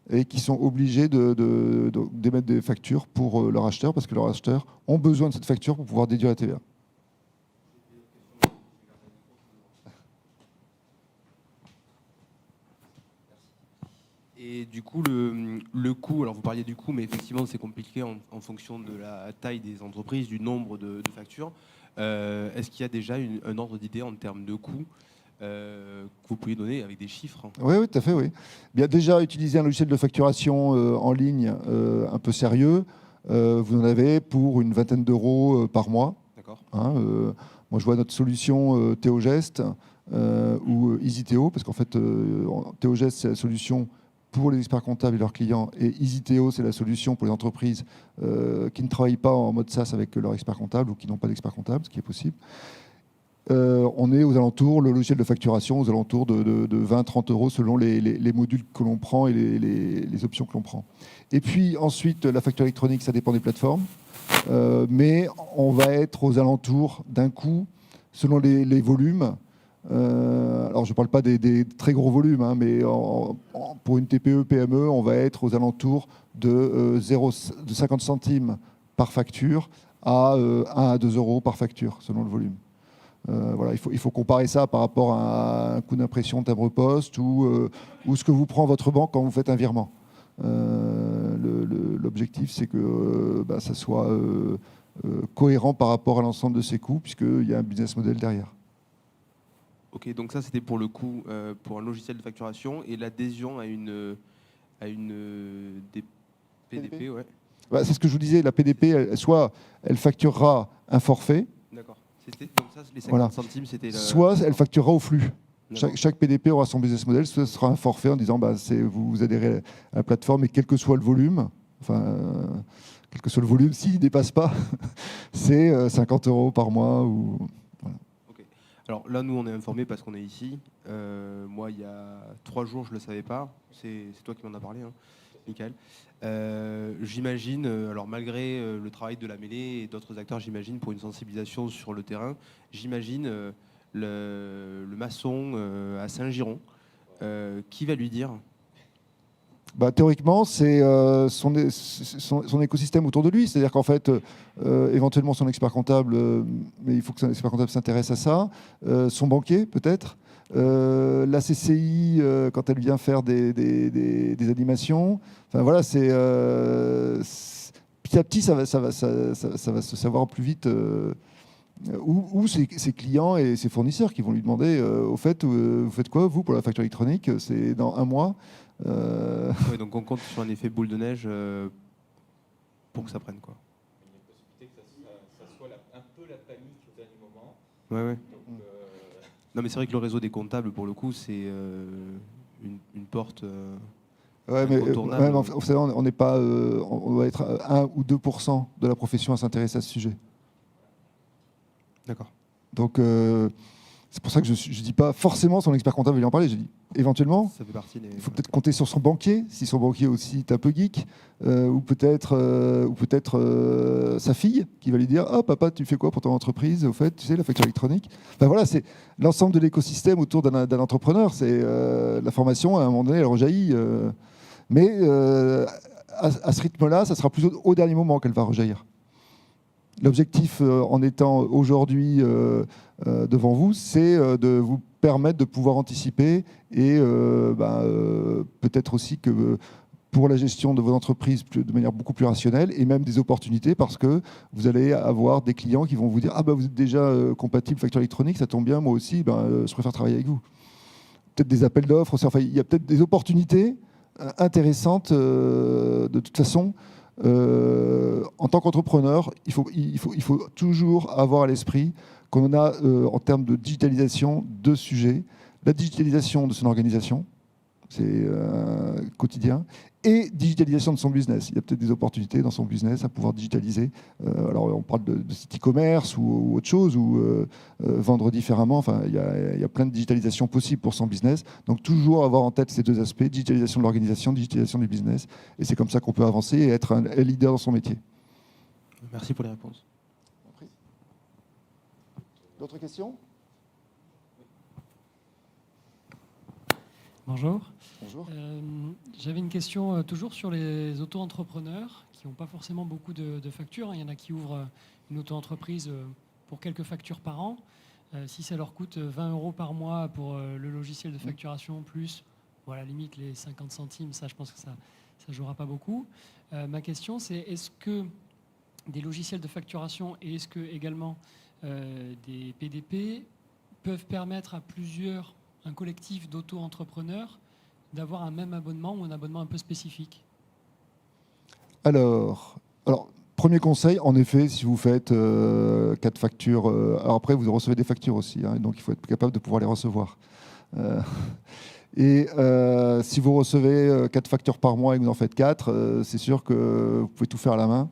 et qui sont obligées d'émettre des factures pour leurs acheteurs, parce que leurs acheteurs ont besoin de cette facture pour pouvoir déduire la TVA. Et du coup, le coût, alors vous parliez du coût, mais effectivement c'est compliqué en fonction de la taille des entreprises, du nombre de factures. Est-ce qu'il y a déjà un ordre d'idée en termes de coût que vous pouvez donner avec des chiffres? Oui, tout à fait, oui. Bien, déjà, utiliser un logiciel de facturation en ligne un peu sérieux, vous en avez pour une vingtaine d'euros par mois. D'accord. Moi, je vois notre solution Théogest ou EasyThéo, parce qu'en fait, Théogest, c'est la solution pour les experts comptables et leurs clients, et EasyThéo, c'est la solution pour les entreprises qui ne travaillent pas en mode SaaS avec leurs experts comptables ou qui n'ont pas d'experts comptables, ce qui est possible. On est aux alentours, le logiciel de facturation, aux alentours de 20-30 euros selon les modules que l'on prend et les options que l'on prend. Et puis ensuite, la facture électronique, ça dépend des plateformes. Mais on va être aux alentours d'un coût selon les volumes. Alors je ne parle pas des très gros volumes, mais pour une TPE, PME, on va être aux alentours de 50 centimes par facture à 1 à 2 euros par facture, selon le volume. Voilà, il faut comparer ça par rapport à un coût d'impression timbre-poste ou ce que vous prend votre banque quand vous faites un virement. L'objectif, c'est que ça soit cohérent par rapport à l'ensemble de ces coûts, puisqu'il y a un business model derrière. Ok, donc ça c'était pour le coût pour un logiciel de facturation et l'adhésion à une PDP, ouais. C'est ce que je vous disais, la PDP, soit elle facturera un forfait. D'accord. Donc ça, les 50 centimes, c'était soit elle facturera au flux. Chaque PDP aura son business model, ce sera un forfait en disant vous adhérez à la plateforme et quel que soit le volume, s'il ne dépasse pas, c'est 50 euros par mois. Voilà. Okay. Alors là, nous, on est informés parce qu'on est ici. Moi, il y a 3 jours, je ne le savais pas. C'est toi qui m'en as parlé, hein, Michael. J'imagine, alors malgré le travail de la mêlée et d'autres acteurs, j'imagine, pour une sensibilisation sur le terrain, j'imagine le maçon à Saint-Giron, qui va lui dire? Théoriquement, c'est son écosystème autour de lui. C'est-à-dire qu'en fait, éventuellement son expert comptable, mais il faut que son expert comptable s'intéresse à ça, son banquier peut-être, la CCI quand elle vient faire des animations. Enfin voilà, c'est petit à petit, ça va se savoir plus vite. Ou ses clients et ses fournisseurs qui vont lui demander au fait, vous faites quoi vous pour la facture électronique? C'est dans 1 mois. Ouais, donc on compte sur un effet boule de neige pour que ça prenne, quoi. Il y a une possibilité que ça soit un peu la panique au dernier moment. Ouais. Donc, non mais c'est vrai que le réseau des comptables, pour le coup, c'est une porte incontournable. Vous savez, on n'est pas, on doit être 1 ou 2% de la profession à s'intéresser à ce sujet. D'accord. Donc C'est pour ça que je ne dis pas forcément son expert comptable va lui en parler. Je dis éventuellement, Ça fait partie des... il faut peut-être compter sur son banquier, si son banquier aussi est un peu geek, ou peut-être sa fille qui va lui dire « Ah, papa, tu fais quoi pour ton entreprise? Au fait, tu sais, la facture électronique ?» Enfin voilà, c'est l'ensemble de l'écosystème autour d'un entrepreneur. C'est la formation, à un moment donné, elle rejaillit. Mais à ce rythme-là, ça sera plutôt au dernier moment qu'elle va rejaillir. L'objectif, en étant aujourd'hui devant vous, c'est de vous permettre de pouvoir anticiper et peut-être aussi que pour la gestion de vos entreprises de manière beaucoup plus rationnelle et même des opportunités parce que vous allez avoir des clients qui vont vous dire « Ah bah vous êtes déjà compatible facture électronique, ça tombe bien, moi aussi, je préfère travailler avec vous. » Peut-être des appels d'offres, enfin, il y a peut-être des opportunités intéressantes de toute façon. En tant qu'entrepreneur, il faut toujours avoir à l'esprit qu'on a, en termes de digitalisation, deux sujets. La digitalisation de son organisation, c'est quotidien, et digitalisation de son business. Il y a peut-être des opportunités dans son business à pouvoir digitaliser. Alors on parle de site e-commerce ou autre chose, ou vendre différemment. Enfin, il y a plein de digitalisation possible pour son business. Donc toujours avoir en tête ces deux aspects, digitalisation de l'organisation, digitalisation du business. Et c'est comme ça qu'on peut avancer et être un leader dans son métier. Merci pour les réponses. D'autres questions? Bonjour. Bonjour. J'avais une question toujours sur les auto-entrepreneurs qui n'ont pas forcément beaucoup de factures. Il y en a qui ouvrent une auto-entreprise pour quelques factures par an. Si ça leur coûte 20 € par mois pour le logiciel de facturation, plus à la limite les 50 centimes, ça je pense que ça ne jouera pas beaucoup. Ma question c'est est-ce que des logiciels de facturation et est-ce que également des PDP peuvent permettre à un collectif d'auto-entrepreneurs d'avoir un même abonnement ou un abonnement un peu spécifique? Alors, premier conseil, en effet, si vous faites 4 factures, alors après vous recevez des factures aussi, hein, donc il faut être capable de pouvoir les recevoir. Et si vous recevez 4 factures par mois et que vous en faites 4, c'est sûr que vous pouvez tout faire à la main.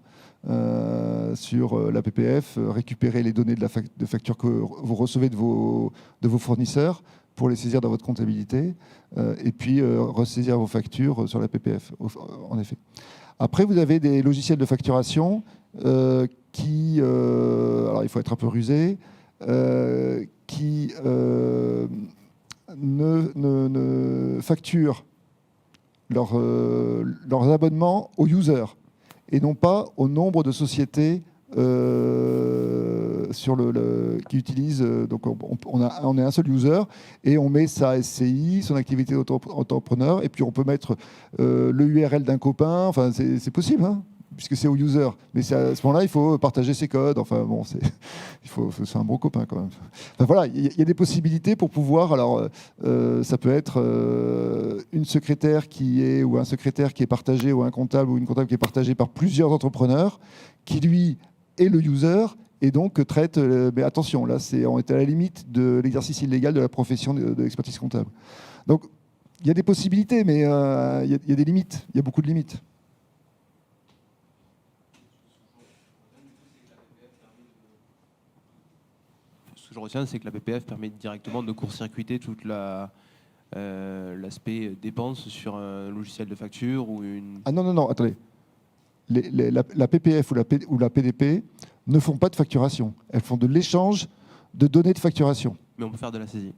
Sur la PPF, récupérer les données de factures que vous recevez de vos fournisseurs pour les saisir dans votre comptabilité et puis ressaisir vos factures sur la PPF, en effet. Après, vous avez des logiciels de facturation qui, alors il faut être un peu rusé, qui ne facturent leurs abonnements aux users et non pas au nombre de sociétés qui utilisent. Donc on est un seul user et on met sa SCI, son activité d'entrepreneur, et puis on peut mettre le URL d'un copain. Enfin, c'est possible, hein, puisque c'est au user. Mais à ce moment-là, il faut partager ses codes. Enfin bon, c'est un bon copain quand même. Enfin, voilà, il y a des possibilités pour pouvoir. Alors, ça peut être une secrétaire ou un secrétaire qui est partagé, ou un comptable ou une comptable qui est partagée par plusieurs entrepreneurs, qui lui est le user et donc traite. Mais attention, là, on est à la limite de l'exercice illégal de la profession de l'expertise comptable. Donc, il y a des possibilités, mais il y a des limites. Il y a beaucoup de limites. Ce que je retiens, c'est que la PPF permet directement de court-circuiter toute l'aspect dépenses sur un logiciel de facture ou une... Ah non, attendez. La PPF ou la PDP ne font pas de facturation. Elles font de l'échange de données de facturation. Mais on peut faire de la saisie.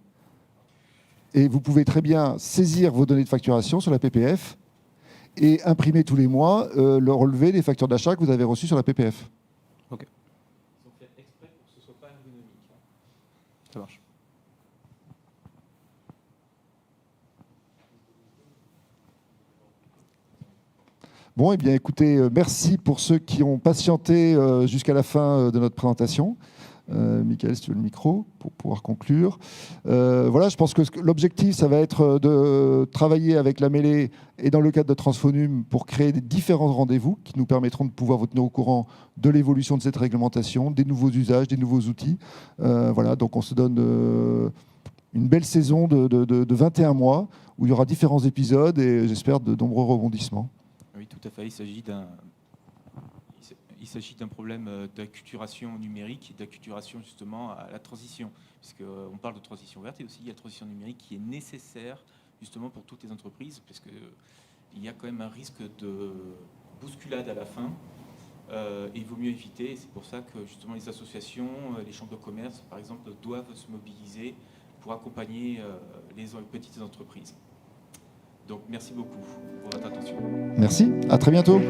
Et vous pouvez très bien saisir vos données de facturation sur la PPF et imprimer tous les mois le relevé des factures d'achat que vous avez reçues sur la PPF. Ok. Ils ont fait exprès pour que ce ne soit pas ergonomique. Ça marche. Bon, eh bien, écoutez, merci pour ceux qui ont patienté jusqu'à la fin de notre présentation. Michael, si tu veux le micro, pour pouvoir conclure. Voilà, je pense que l'objectif, ça va être de travailler avec la mêlée et dans le cadre de Transfonum pour créer des différents rendez-vous qui nous permettront de pouvoir vous tenir au courant de l'évolution de cette réglementation, des nouveaux usages, des nouveaux outils. Voilà, donc on se donne une belle saison de 21 mois où il y aura différents épisodes et j'espère de nombreux rebondissements. Oui, tout à fait. Il s'agit d'un problème d'acculturation numérique et d'acculturation justement à la transition, puisqu'on parle de transition verte, et aussi il y a la transition numérique qui est nécessaire justement pour toutes les entreprises, parce qu'il y a quand même un risque de bousculade à la fin, et il vaut mieux éviter. Et c'est pour ça que justement les associations, les chambres de commerce, par exemple, doivent se mobiliser pour accompagner les petites entreprises. Donc merci beaucoup pour votre attention. Merci, à très bientôt.